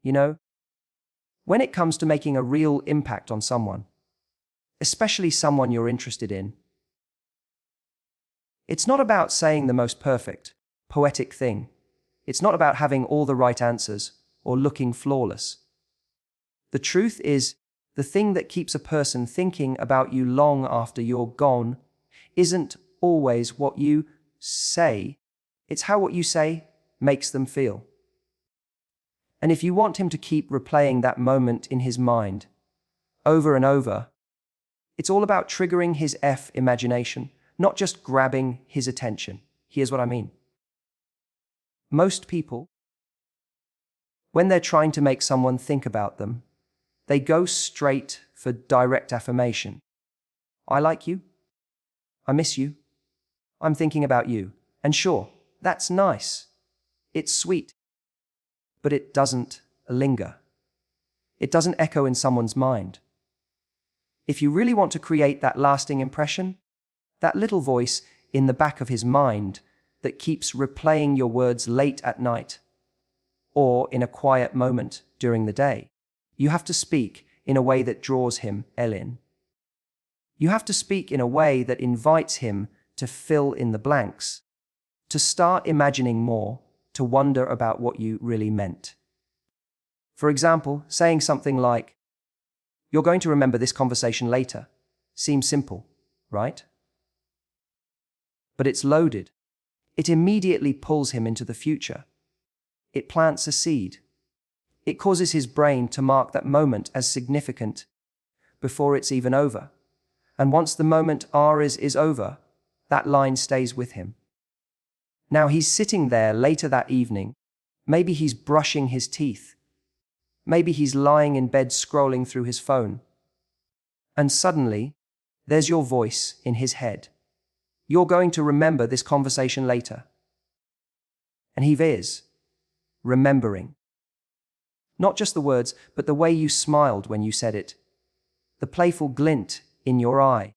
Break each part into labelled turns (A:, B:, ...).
A: You know, when it comes to making a real impact on someone, especially someone you're interested in, it's not about saying the most perfect, poetic thing. It's not about having all the right answers or looking flawless. The truth is, the thing that keeps a person thinking about you long after you're gone isn't always what you say, it's how what you say makes them feel. And if you want him to keep replaying that moment in his mind over and over, it's all about triggering his imagination, not just grabbing his attention. Here's what I mean. Most people, when they're trying to make someone think about them, they go straight for direct affirmation. I like you. I miss you. I'm thinking about you. And sure, that's nice. It's sweet. But it doesn't linger. It doesn't echo in someone's mind. If you really want to create that lasting impression, that little voice in the back of his mind that keeps replaying your words late at night or in a quiet moment during the day, you have to speak in a way that draws him in. You have to speak in a way that invites him to fill in the blanks, to start imagining more, to wonder about what you really meant. For example, saying something like, "You're going to remember this conversation later," seems simple, right? But it's loaded. It immediately pulls him into the future. It plants a seed. It causes his brain to mark that moment as significant before it's even over. And once the moment is over, that line stays with him. Now he's sitting there later that evening. Maybe he's brushing his teeth. Maybe he's lying in bed scrolling through his phone. And suddenly, there's your voice in his head. You're going to remember this conversation later. And he is remembering. Not just the words, but the way you smiled when you said it. The playful glint in your eye.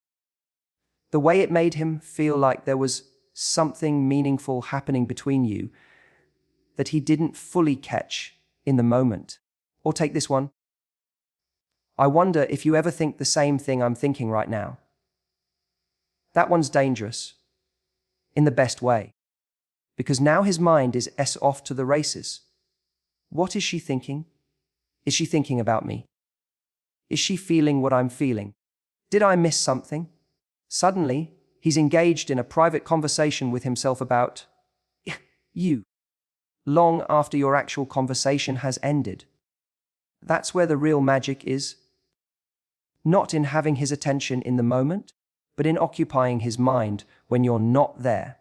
A: The way it made him feel like there was something meaningful happening between you that he didn't fully catch in the moment. Or take this one. I wonder if you ever think the same thing I'm thinking right now. That one's dangerous. In the best way. Because now his mind is off to the races. What is she thinking? Is she thinking about me? Is she feeling what I'm feeling? Did I miss something? Suddenly, he's engaged in a private conversation with himself about you, long after your actual conversation has ended. That's where the real magic is. Not in having his attention in the moment, but in occupying his mind when you're not there.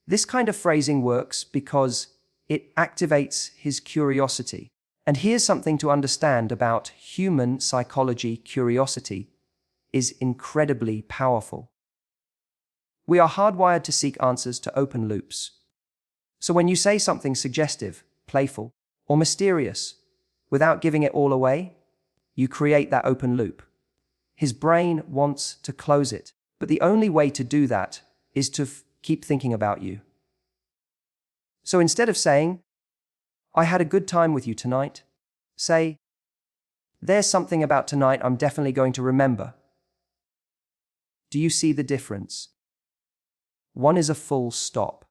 A: This kind of phrasing works because it activates his curiosity. And here's something to understand about human psychology: curiosity is incredibly powerful. We are hardwired to seek answers to open loops. So when you say something suggestive, playful, or mysterious, without giving it all away, you create that open loop. His brain wants to close it, but the only way to do that is to keep thinking about you. So instead of saying, "I had a good time with you tonight," say, "There's something about tonight I'm definitely going to remember." Do you see the difference? One is a full stop.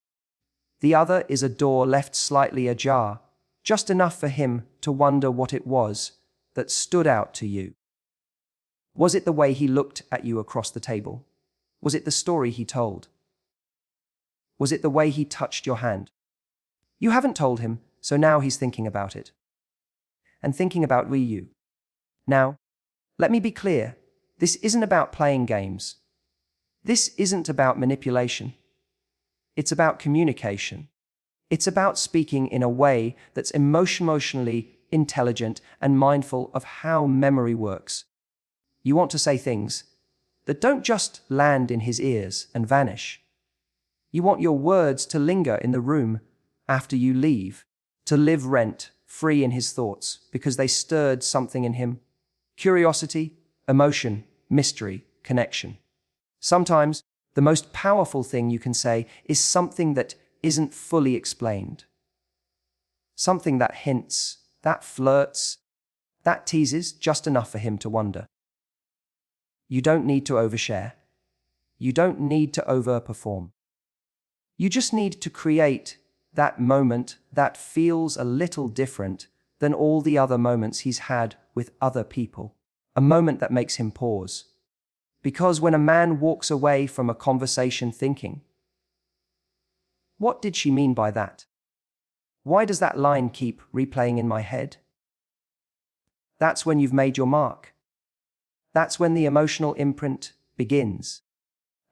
A: The other is a door left slightly ajar, just enough for him to wonder what it was that stood out to you. Was it the way he looked at you across the table? Was it the story he told? Was it the way he touched your hand? You haven't told him, so now he's thinking about it. And thinking about you. Now, let me be clear. This isn't about playing games. This isn't about manipulation. It's about communication. It's about speaking in a way that's emotionally intelligent and mindful of how memory works. You want to say things that don't just land in his ears and vanish. You want your words to linger in the room after you leave, to live rent-free in his thoughts because they stirred something in him. Curiosity, emotion, mystery, connection. Sometimes the most powerful thing you can say is something that isn't fully explained. Something that hints that flirts, that teases just enough for him to wonder. You don't need to overshare. You don't need to overperform. You just need to create that moment that feels a little different than all the other moments he's had with other people. A moment that makes him pause. Because when a man walks away from a conversation thinking, what did she mean by that? Why does that line keep replaying in my head? That's when you've made your mark. That's when the emotional imprint begins.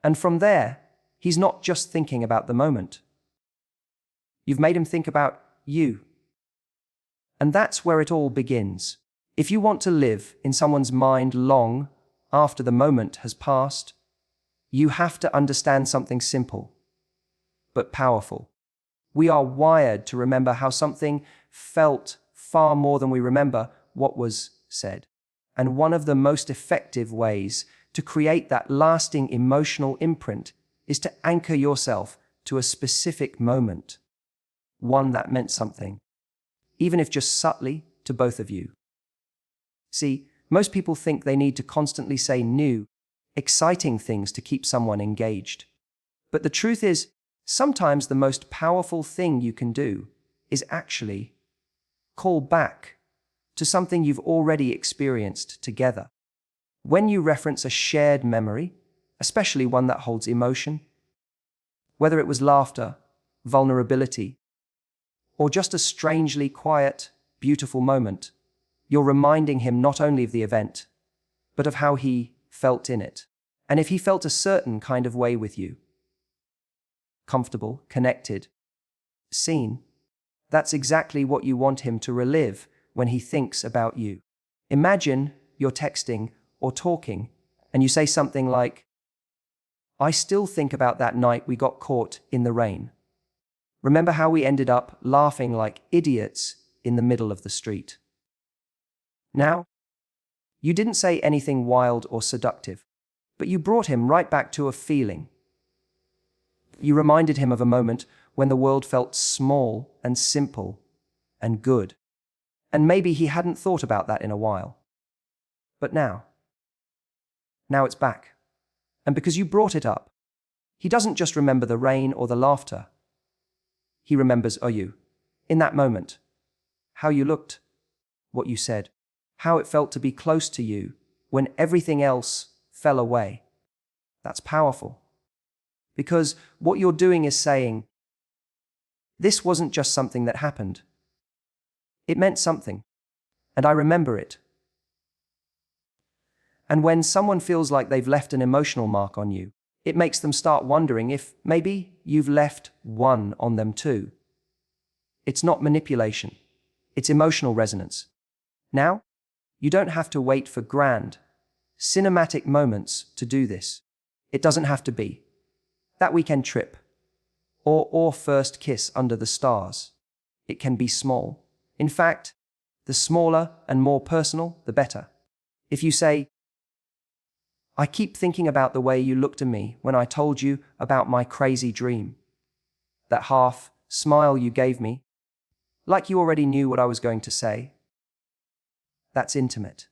A: And from there, he's not just thinking about the moment. You've made him think about you. And that's where it all begins. If you want to live in someone's mind long after the moment has passed, you have to understand something simple, but powerful. We are wired to remember how something felt far more than we remember what was said. And one of the most effective ways to create that lasting emotional imprint is to anchor yourself to a specific moment, one that meant something, even if just subtly to both of you. See, most people think they need to constantly say new, exciting things to keep someone engaged. But the truth is, sometimes the most powerful thing you can do is actually call back to something you've already experienced together. When you reference a shared memory, especially one that holds emotion, whether it was laughter, vulnerability, or just a strangely quiet, beautiful moment, you're reminding him not only of the event, but of how he felt in it. And if he felt a certain kind of way with you, comfortable, connected, seen, that's exactly what you want him to relive when he thinks about you. Imagine you're texting or talking, and you say something like, I still think about that night we got caught in the rain. Remember how we ended up laughing like idiots in the middle of the street? Now, you didn't say anything wild or seductive, but you brought him right back to a feeling. You reminded him of a moment when the world felt small and simple and good. And maybe he hadn't thought about that in a while. But now it's back. And because you brought it up, he doesn't just remember the rain or the laughter. He remembers you, in that moment, how you looked, what you said, how it felt to be close to you when everything else fell away. That's powerful. Because what you're doing is saying, this wasn't just something that happened. It meant something, and I remember it. And when someone feels like they've left an emotional mark on you, it makes them start wondering if maybe you've left one on them too. It's not manipulation. It's emotional resonance. Now, you don't have to wait for grand, cinematic moments to do this. It doesn't have to be that weekend trip or first kiss under the stars. It can be small. In fact, the smaller and more personal, the better. If you say, I keep thinking about the way you looked at me when I told you about my crazy dream. That half smile you gave me, like you already knew what I was going to say. That's intimate.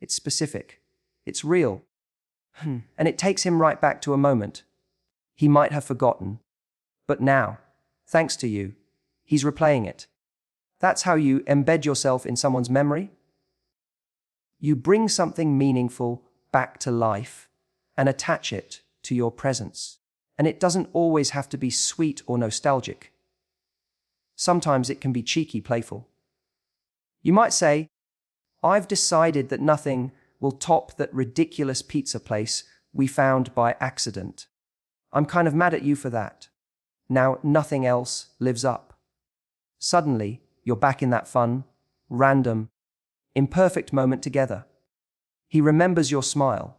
A: It's specific. It's real. And it takes him right back to a moment he might have forgotten. But now, thanks to you, he's replaying it. That's how you embed yourself in someone's memory. You bring something meaningful back to life and attach it to your presence. And it doesn't always have to be sweet or nostalgic. Sometimes it can be cheeky, playful. You might say, I've decided that nothing will top that ridiculous pizza place we found by accident. I'm kind of mad at you for that. Now nothing else lives up. Suddenly, you're back in that fun, random, imperfect moment together. He remembers your smile,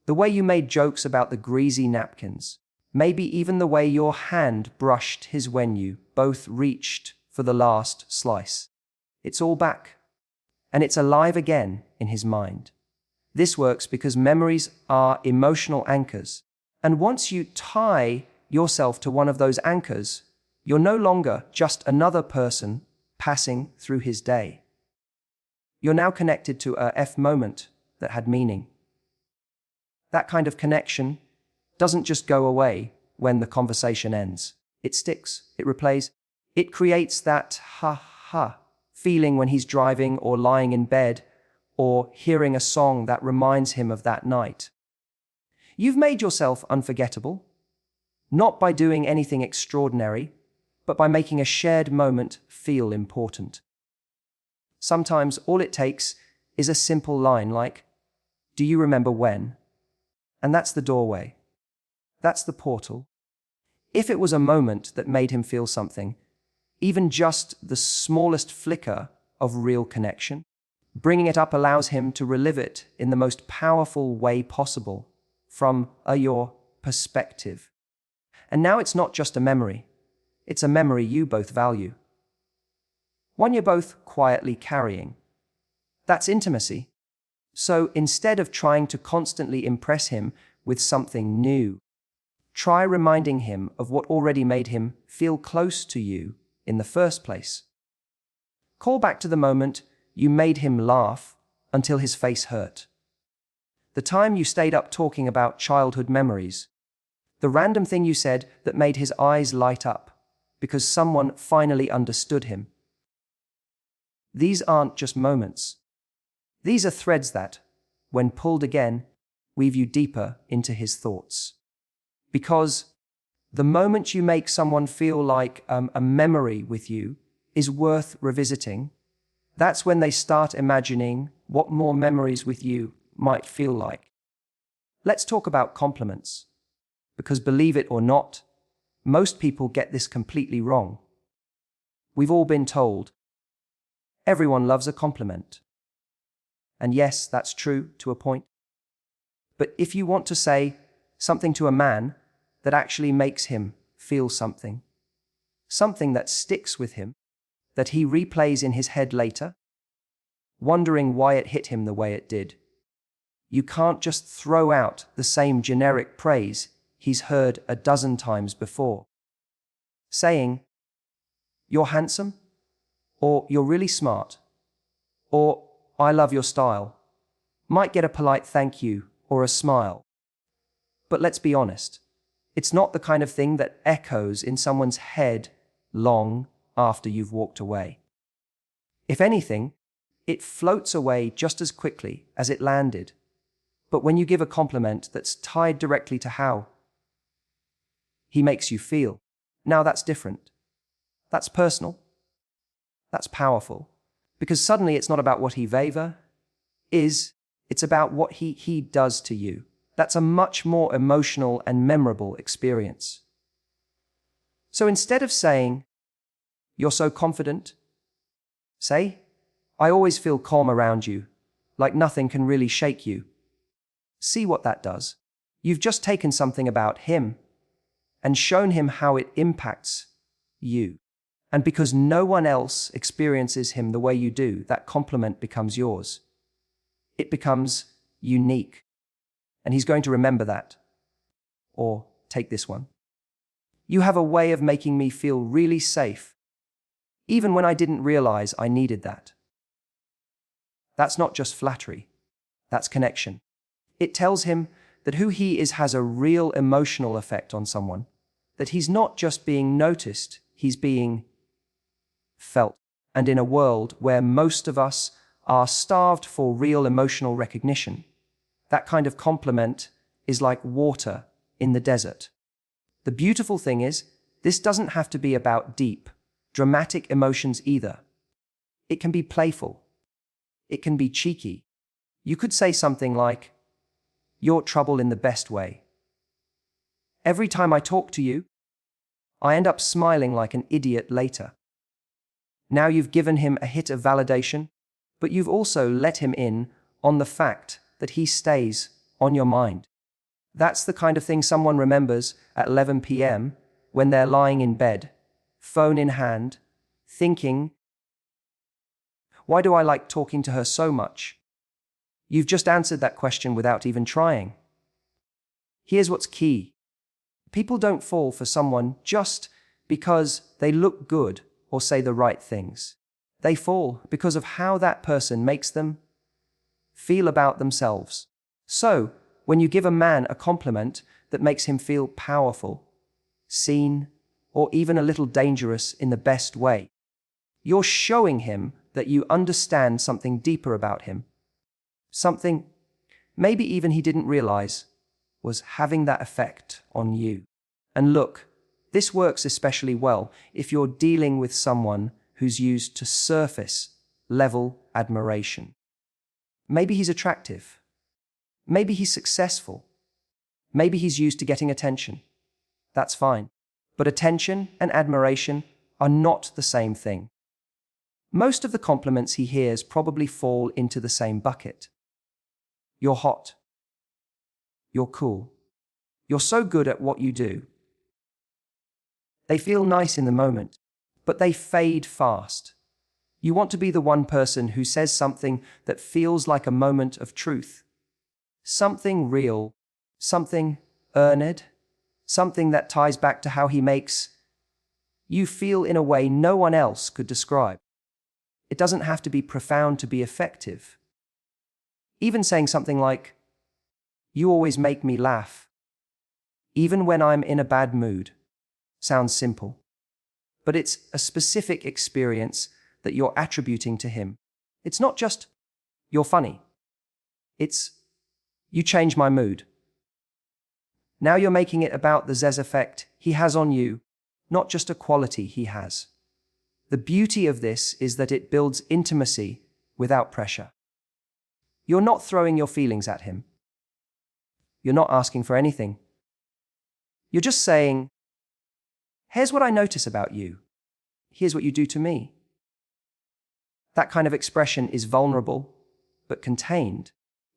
A: the way you made jokes about the greasy napkins, maybe even the way your hand brushed his when you both reached for the last slice. It's all back, and it's alive again in his mind. This works because memories are emotional anchors, and once you tie yourself to one of those anchors, you're no longer just another person passing through his day. You're now connected to a moment that had meaning. That kind of connection doesn't just go away when the conversation ends. It sticks, it replays, it creates that ha feeling when he's driving or lying in bed or hearing a song that reminds him of that night. You've made yourself unforgettable, not by doing anything extraordinary, but by making a shared moment feel important. Sometimes all it takes is a simple line like, "Do you remember when?" And that's the doorway. That's the portal. If it was a moment that made him feel something, even just the smallest flicker of real connection, bringing it up allows him to relive it in the most powerful way possible from your perspective. And now it's not just a memory. It's a memory you both value. One you're both quietly carrying. That's intimacy. So instead of trying to constantly impress him with something new, try reminding him of what already made him feel close to you in the first place. Call back to the moment you made him laugh until his face hurt. The time you stayed up talking about childhood memories. The random thing you said that made his eyes light up because someone finally understood him. These aren't just moments. These are threads that, when pulled again, weave you deeper into his thoughts. Because the moment you make someone feel like a memory with you is worth revisiting, that's when they start imagining what more memories with you might feel like. Let's talk about compliments. Because believe it or not, most people get this completely wrong. We've all been told, everyone loves a compliment. And yes, that's true to a point. But if you want to say something to a man that actually makes him feel something that sticks with him, that he replays in his head later, wondering why it hit him the way it did, you can't just throw out the same generic praise he's heard a dozen times before. Saying, "You're handsome," or "You're really smart," or "I love your style," might get a polite thank you or a smile. But let's be honest, it's not the kind of thing that echoes in someone's head long after you've walked away. If anything, it floats away just as quickly as it landed. But when you give a compliment that's tied directly to how he makes you feel, now that's different. That's personal. That's powerful. Because suddenly it's not about what he is, it's about what he does to you. That's a much more emotional and memorable experience. So instead of saying, "You're so confident," say, "I always feel calm around you, like nothing can really shake you." See what that does. You've just taken something about him and shown him how it impacts you. And because no one else experiences him the way you do, that compliment becomes yours. It becomes unique. And he's going to remember that. Or take this one. "You have a way of making me feel really safe, even when I didn't realize I needed that." That's not just flattery. That's connection. It tells him that who he is has a real emotional effect on someone, that he's not just being noticed, he's being felt. And in a world where most of us are starved for real emotional recognition, that kind of compliment is like water in the desert. The beautiful thing is, this doesn't have to be about deep, dramatic emotions either. It can be playful. It can be cheeky. You could say something like, "You're trouble in the best way. Every time I talk to you, I end up smiling like an idiot later." Now you've given him a hit of validation, but you've also let him in on the fact that he stays on your mind. That's the kind of thing someone remembers at 11 p.m. when they're lying in bed, phone in hand, thinking, "Why do I like talking to her so much?" You've just answered that question without even trying. Here's what's key. People don't fall for someone just because they look good or say the right things. They fall because of how that person makes them feel about themselves. So, when you give a man a compliment that makes him feel powerful, seen, or even a little dangerous in the best way, you're showing him that you understand something deeper about him. Something maybe even he didn't realize was having that effect on you. And look, this works especially well if you're dealing with someone who's used to surface level admiration. Maybe he's attractive. Maybe he's successful. Maybe he's used to getting attention. That's fine. But attention and admiration are not the same thing. Most of the compliments he hears probably fall into the same bucket. You're hot. You're cool. You're so good at what you do. They feel nice in the moment, but they fade fast. You want to be the one person who says something that feels like a moment of truth. Something real, something earned, something that ties back to how he makes you feel in a way no one else could describe. It doesn't have to be profound to be effective. Even saying something like, "You always make me laugh, even when I'm in a bad mood," sounds simple. But it's a specific experience that you're attributing to him. It's not just, "You're funny." It's, "You change my mood." Now you're making it about the zez effect he has on you, not just a quality he has. The beauty of this is that it builds intimacy without pressure. You're not throwing your feelings at him. You're not asking for anything. You're just saying, "Here's what I notice about you. Here's what you do to me." That kind of expression is vulnerable, but contained.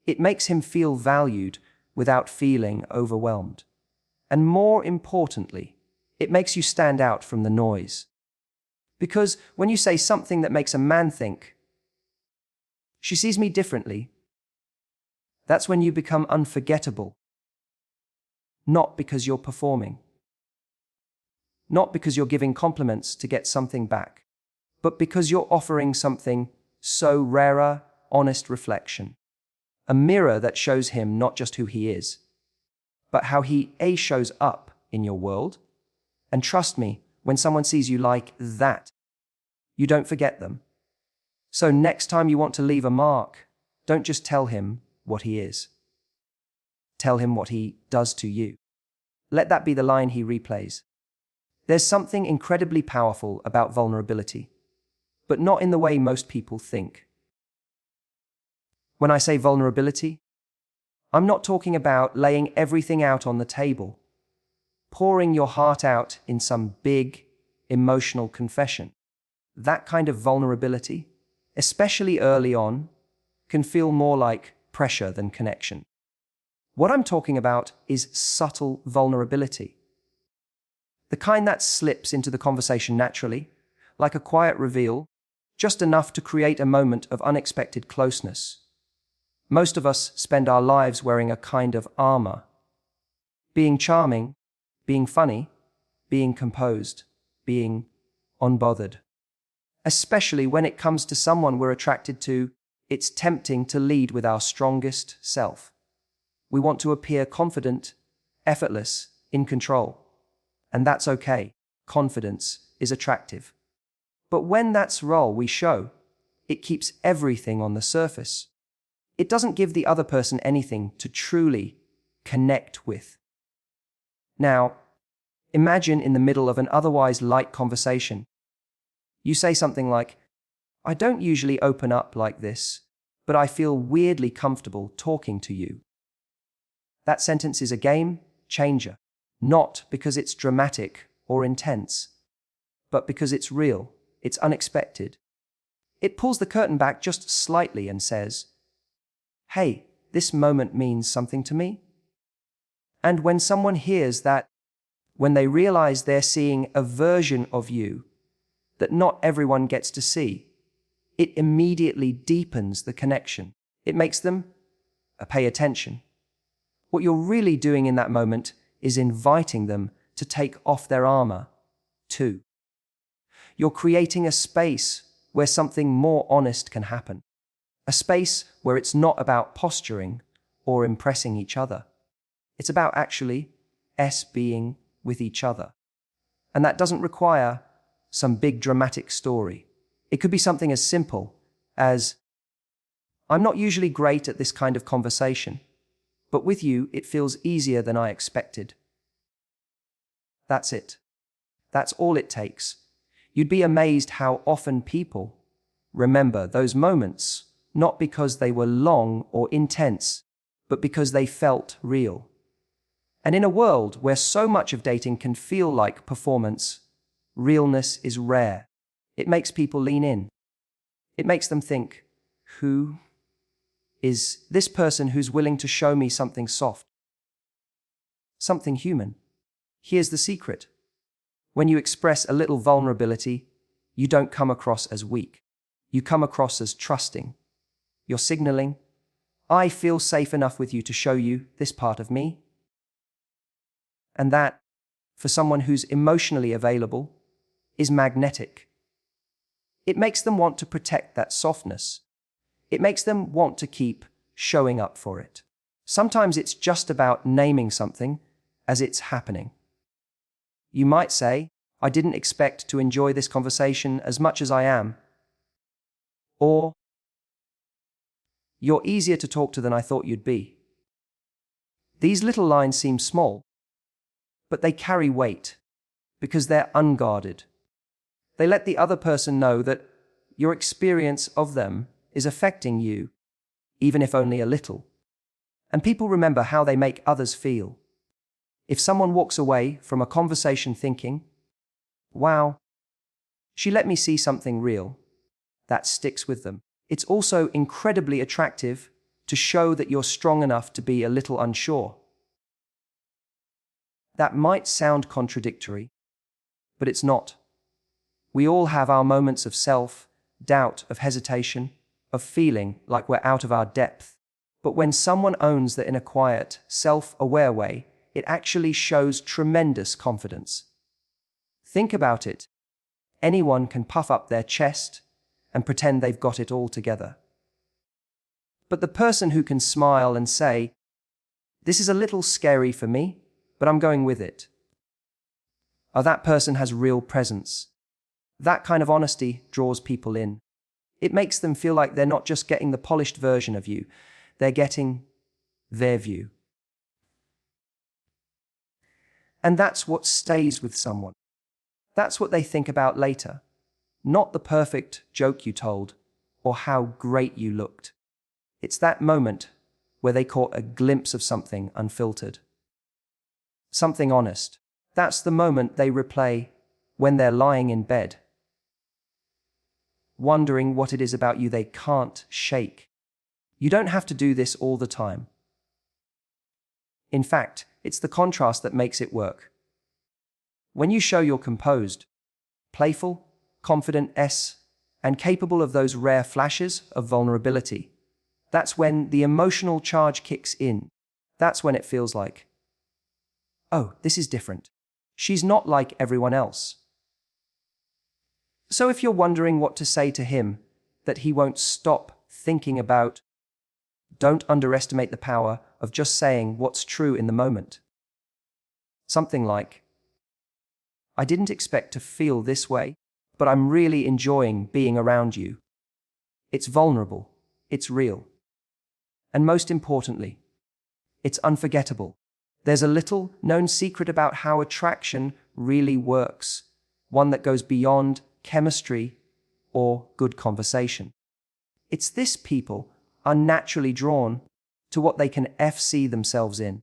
A: It makes him feel valued without feeling overwhelmed. And more importantly, it makes you stand out from the noise. Because when you say something that makes a man think, "She sees me differently," that's when you become unforgettable. Not because you're performing. Not because you're giving compliments to get something back, but because you're offering something so rarer, honest reflection. A mirror that shows him not just who he is, but how he shows up in your world. And trust me, when someone sees you like that, you don't forget them. So next time you want to leave a mark, don't just tell him what he is. Tell him what he does to you. Let that be the line he replays. There's something incredibly powerful about vulnerability, but not in the way most people think. When I say vulnerability, I'm not talking about laying everything out on the table, pouring your heart out in some big, emotional confession. That kind of vulnerability, especially early on, can feel more like pressure than connection. What I'm talking about is subtle vulnerability. The kind that slips into the conversation naturally, like a quiet reveal, just enough to create a moment of unexpected closeness. Most of us spend our lives wearing a kind of armor. Being charming, being funny, being composed, being unbothered. Especially when it comes to someone we're attracted to, it's tempting to lead with our strongest self. We want to appear confident, effortless, in control. And that's okay. Confidence is attractive. But when that's raw we show, it keeps everything on the surface. It doesn't give the other person anything to truly connect with. Now, imagine in the middle of an otherwise light conversation, you say something like, "I don't usually open up like this, but I feel weirdly comfortable talking to you." That sentence is a game changer, not because it's dramatic or intense, but because it's real, it's unexpected. It pulls the curtain back just slightly and says, "Hey, this moment means something to me." And when someone hears that, when they realize they're seeing a version of you that not everyone gets to see, it immediately deepens the connection. It makes them pay attention. What you're really doing in that moment is inviting them to take off their armor, too. You're creating a space where something more honest can happen. A space where it's not about posturing or impressing each other. It's about actually being with each other. And that doesn't require some big dramatic story. It could be something as simple as, I'm not usually great at this kind of conversation, but with you it feels easier than I expected. That's it. That's all it takes. You'd be amazed how often people remember those moments, not because they were long or intense, but because they felt real. And in a world where so much of dating can feel like performance, realness is rare. It makes people lean in. It makes them think, who is this person who's willing to show me something soft? Something human. Here's the secret. When you express a little vulnerability, you don't come across as weak. You come across as trusting. You're signaling, I feel safe enough with you to show you this part of me. And that, for someone who's emotionally available, is magnetic. It makes them want to protect that softness. It makes them want to keep showing up for it. Sometimes it's just about naming something as it's happening. You might say, I didn't expect to enjoy this conversation as much as I am. Or, you're easier to talk to than I thought you'd be. These little lines seem small, but they carry weight because they're unguarded. They let the other person know that your experience of them is affecting you, even if only a little. And people remember how they make others feel. If someone walks away from a conversation thinking, wow, she let me see something real, that sticks with them. It's also incredibly attractive to show that you're strong enough to be a little unsure. That might sound contradictory, but it's not. We all have our moments of self-doubt, of hesitation, of feeling like we're out of our depth. But when someone owns that in a quiet, self-aware way, it actually shows tremendous confidence. Think about it. Anyone can puff up their chest and pretend they've got it all together. But the person who can smile and say, this is a little scary for me, but I'm going with it. That person has real presence. That kind of honesty draws people in. It makes them feel like they're not just getting the polished version of you, they're getting their view. And that's what stays with someone. That's what they think about later. Not the perfect joke you told, or how great you looked. It's that moment where they caught a glimpse of something unfiltered. Something honest. That's the moment they replay when they're lying in bed, wondering what it is about you they can't shake. You don't have to do this all the time. In fact, it's the contrast that makes it work. When you show you're composed, playful, confident, and capable of those rare flashes of vulnerability, that's when the emotional charge kicks in. That's when it feels like, oh, this is different. She's not like everyone else. So if you're wondering what to say to him that he won't stop thinking about, don't underestimate the power of just saying what's true in the moment. Something like, I didn't expect to feel this way, but I'm really enjoying being around you. It's vulnerable. It's real. And most importantly, it's unforgettable. There's a little known secret about how attraction really works, one that goes beyond chemistry or good conversation. It's this: people are naturally drawn to what they can see themselves in.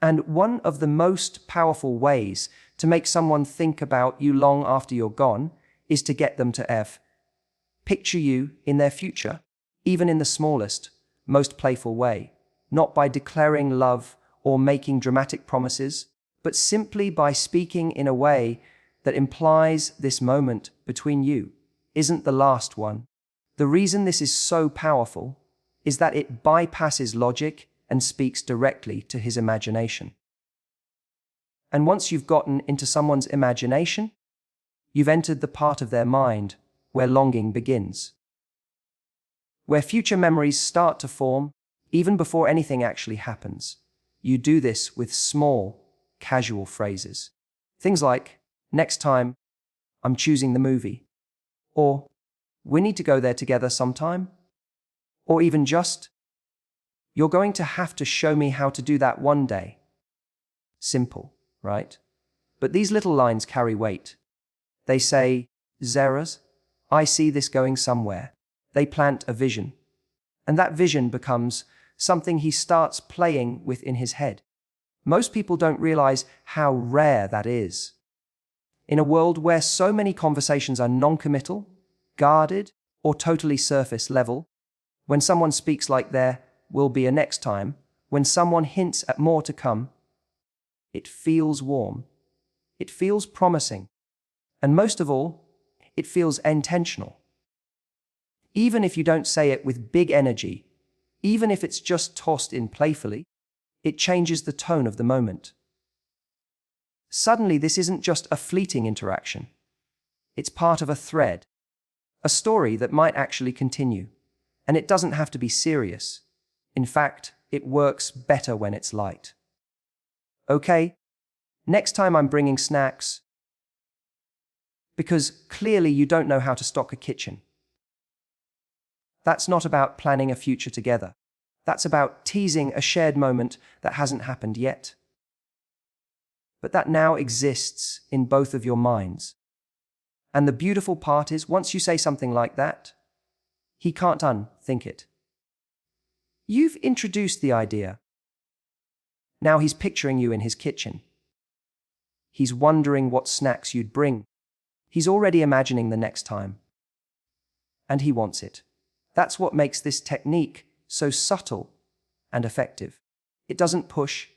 A: And one of the most powerful ways to make someone think about you long after you're gone is to get them to picture you in their future, even in the smallest, most playful way, not by declaring love or making dramatic promises, but simply by speaking in a way that implies this moment between you isn't the last one. The reason this is so powerful is that it bypasses logic and speaks directly to his imagination. And once you've gotten into someone's imagination, you've entered the part of their mind where longing begins. Where future memories start to form, even before anything actually happens. You do this with small, casual phrases. Things like, next time, I'm choosing the movie. Or, we need to go there together sometime. Or even just, you're going to have to show me how to do that one day. Simple, right? But these little lines carry weight. They say, Zeras, I see this going somewhere. They plant a vision. And that vision becomes something he starts playing with in his head. Most people don't realize how rare that is. In a world where so many conversations are non-committal, guarded, or totally surface level, when someone speaks like there will be a next time, when someone hints at more to come, it feels warm. It feels promising. And most of all, it feels intentional. Even if you don't say it with big energy, even if it's just tossed in playfully, it changes the tone of the moment. Suddenly, this isn't just a fleeting interaction. It's part of a thread, a story that might actually continue. And it doesn't have to be serious. In fact, it works better when it's light. Okay, next time I'm bringing snacks. Because clearly you don't know how to stock a kitchen. That's not about planning a future together. That's about teasing a shared moment that hasn't happened yet. But that now exists in both of your minds. And the beautiful part is, once you say something like that, he can't unthink it. You've introduced the idea. Now he's picturing you in his kitchen. He's wondering what snacks you'd bring. He's already imagining the next time. And he wants it. That's what makes this technique so subtle and effective. It doesn't push,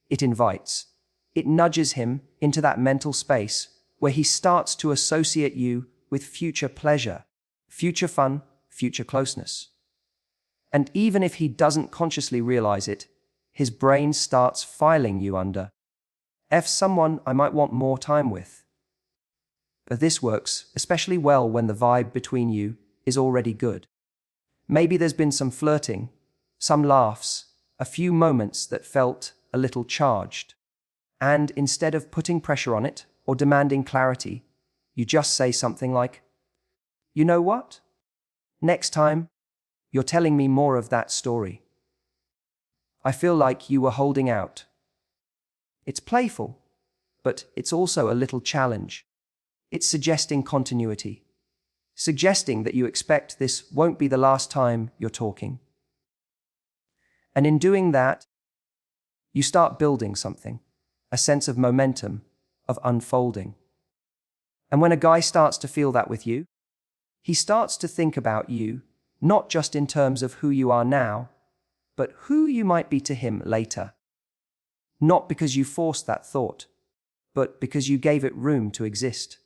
A: it invites. It nudges him into that mental space where he starts to associate you with future pleasure, future fun, future closeness. And even if he doesn't consciously realize it, his brain starts filing you under someone I might want more time with. But this works especially well when the vibe between you is already good. Maybe there's been some flirting, some laughs, a few moments that felt a little charged. And instead of putting pressure on it or demanding clarity, you just say something like, you know what? Next time, you're telling me more of that story. I feel like you were holding out. It's playful, but it's also a little challenge. It's suggesting continuity, suggesting that you expect this won't be the last time you're talking. And in doing that, you start building something, a sense of momentum, of unfolding. And when a guy starts to feel that with you, he starts to think about you, not just in terms of who you are now, but who you might be to him later. Not because you forced that thought, but because you gave it room to exist.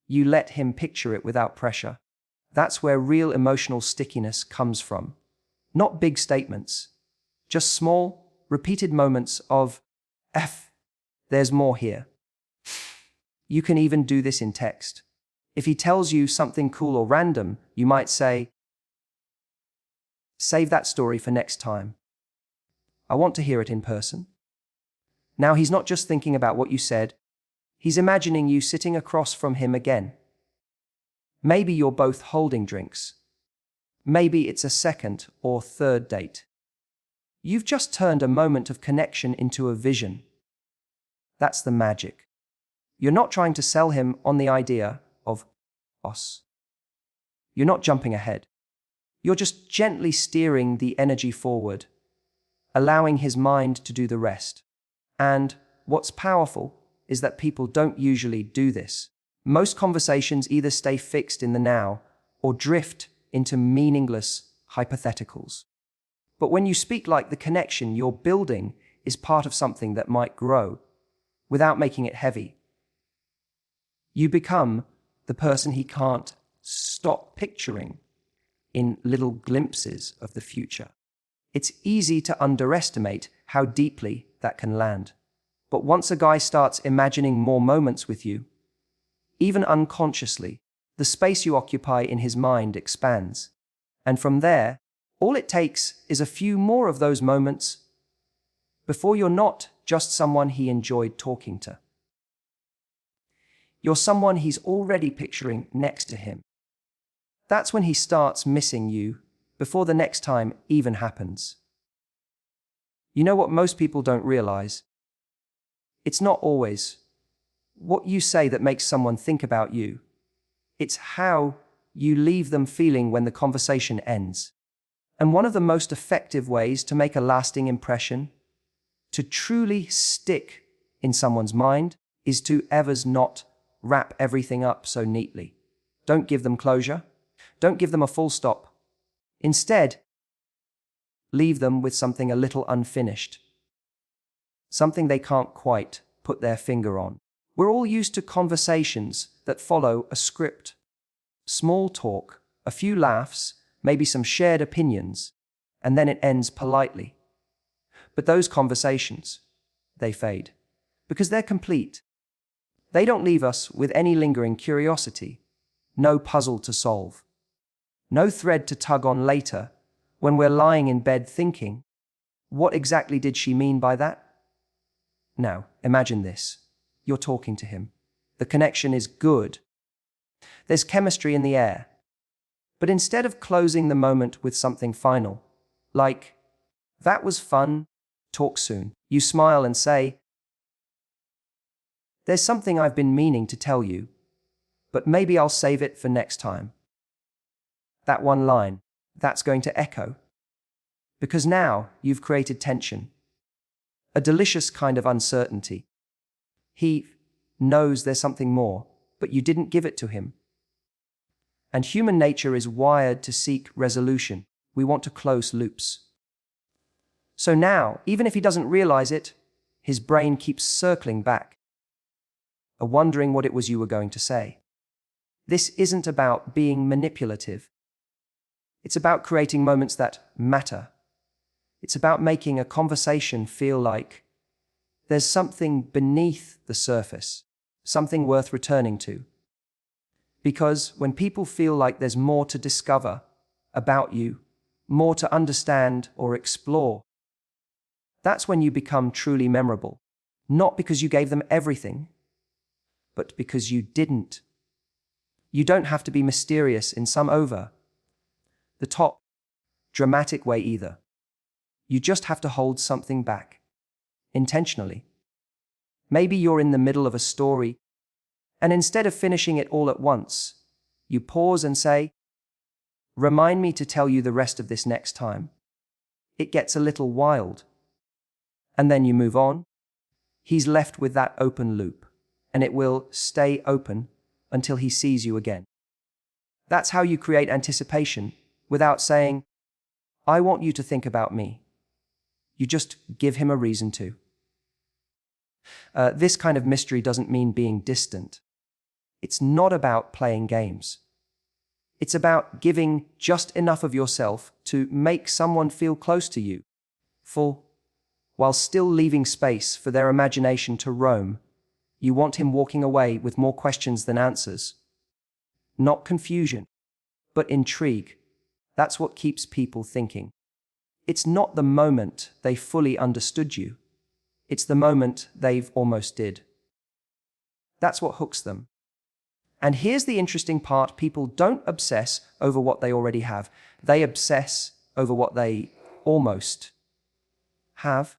A: You let him picture it without pressure. That's where real emotional stickiness comes from. Not big statements, just small, repeated moments of, there's more here. You can even do this in text. If he tells you something cool or random, you might say, save that story for next time. I want to hear it in person. Now he's not just thinking about what you said, he's imagining you sitting across from him again. Maybe you're both holding drinks. Maybe it's a second or third date. You've just turned a moment of connection into a vision. That's the magic. You're not trying to sell him on the idea of us. You're not jumping ahead. You're just gently steering the energy forward, allowing his mind to do the rest. And what's powerful is that people don't usually do this. Most conversations either stay fixed in the now or drift into meaningless hypotheticals. But when you speak like the connection you're building is part of something that might grow, without making it heavy, you become the person he can't stop picturing in little glimpses of the future. It's easy to underestimate how deeply that can land. But once a guy starts imagining more moments with you, even unconsciously, The space you occupy in his mind expands. And from there, all it takes is a few more of those moments before you're not just someone he enjoyed talking to. You're someone he's already picturing next to him. That's when he starts missing you before the next time even happens. You know what most people don't realize? It's not always what you say that makes someone think about you. It's how you leave them feeling when the conversation ends. And one of the most effective ways to make a lasting impression, to truly stick in someone's mind, is to not wrap everything up so neatly. Don't give them closure. Don't give them a full stop. Instead, leave them with something a little unfinished. Something they can't quite put their finger on. We're all used to conversations that follow a script. Small talk, a few laughs, maybe some shared opinions, and then it ends politely. But those conversations, they fade, because they're complete. They don't leave us with any lingering curiosity, no puzzle to solve, no thread to tug on later when we're lying in bed thinking, what exactly did she mean by that? Now, imagine this. You're talking to him. The connection is good. There's chemistry in the air. But instead of closing the moment with something final, like, that was fun, talk soon, you smile and say, there's something I've been meaning to tell you, but maybe I'll save it for next time. That one line, that's going to echo. Because now you've created tension. A delicious kind of uncertainty. He knows there's something more, but you didn't give it to him. And human nature is wired to seek resolution. We want to close loops. So now, even if he doesn't realize it, his brain keeps circling back, wondering what it was you were going to say. This isn't about being manipulative. It's about creating moments that matter. It's about making a conversation feel like there's something beneath the surface, something worth returning to. Because when people feel like there's more to discover about you, more to understand or explore, that's when you become truly memorable. Not because you gave them everything, but because you didn't. You don't have to be mysterious in some over-the-top, dramatic way either. You just have to hold something back, intentionally. Maybe you're in the middle of a story, and instead of finishing it all at once, you pause and say, remind me to tell you the rest of this next time. It gets a little wild. And then you move on. He's left with that open loop, and it will stay open until he sees you again. That's how you create anticipation without saying, I want you to think about me. You just give him a reason to. This kind of mystery doesn't mean being distant. It's not about playing games. It's about giving just enough of yourself to make someone feel close to you, full, while still leaving space for their imagination to roam. You want him walking away with more questions than answers. Not confusion, but intrigue. That's what keeps people thinking. It's not the moment they fully understood you. It's the moment they've almost did. That's what hooks them. And here's the interesting part. People don't obsess over what they already have. They obsess over what they almost have.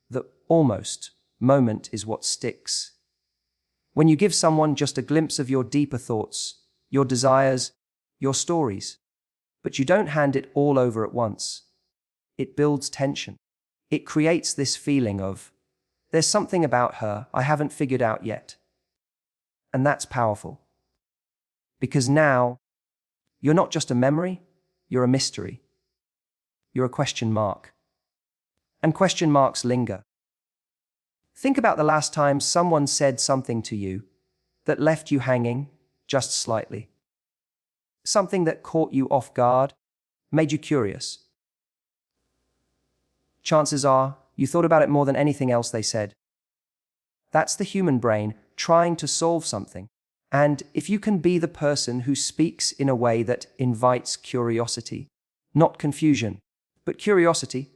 A: The almost moment is what sticks. When you give someone just a glimpse of your deeper thoughts, your desires, your stories, but you don't hand it all over at once, it builds tension. It creates this feeling of, there's something about her I haven't figured out yet. And that's powerful. Because now, you're not just a memory, you're a mystery. You're a question mark. And question marks linger. Think about the last time someone said something to you that left you hanging just slightly. Something that caught you off guard, made you curious. Chances are, you thought about it more than anything else they said. That's the human brain trying to solve something. And if you can be the person who speaks in a way that invites curiosity, not confusion, but curiosity,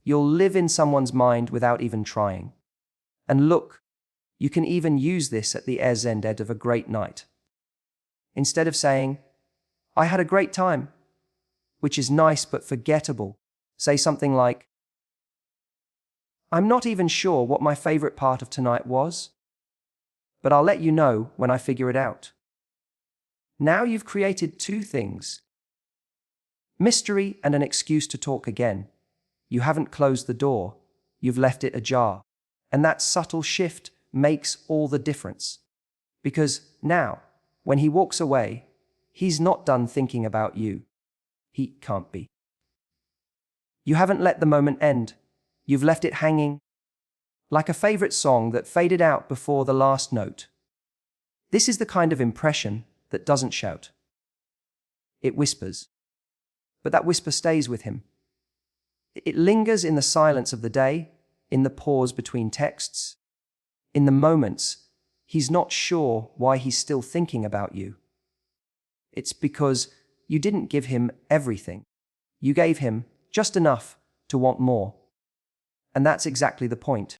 A: you'll live in someone's mind without even trying. And look, you can even use this at the end of a great night. Instead of saying, "I had a great time," which is nice but forgettable, say something like, "I'm not even sure what my favorite part of tonight was, but I'll let you know when I figure it out." Now you've created two things: mystery and an excuse to talk again. You haven't closed the door, you've left it ajar. And that subtle shift makes all the difference. Because now, when he walks away, he's not done thinking about you. He can't be. You haven't let the moment end. You've left it hanging, like a favorite song that faded out before the last note. This is the kind of impression that doesn't shout. It whispers. But that whisper stays with him. It lingers in the silence of the day, in the pause between texts, in the moments he's not sure why he's still thinking about you. It's because you didn't give him everything. You gave him just enough to want more. And that's exactly the point.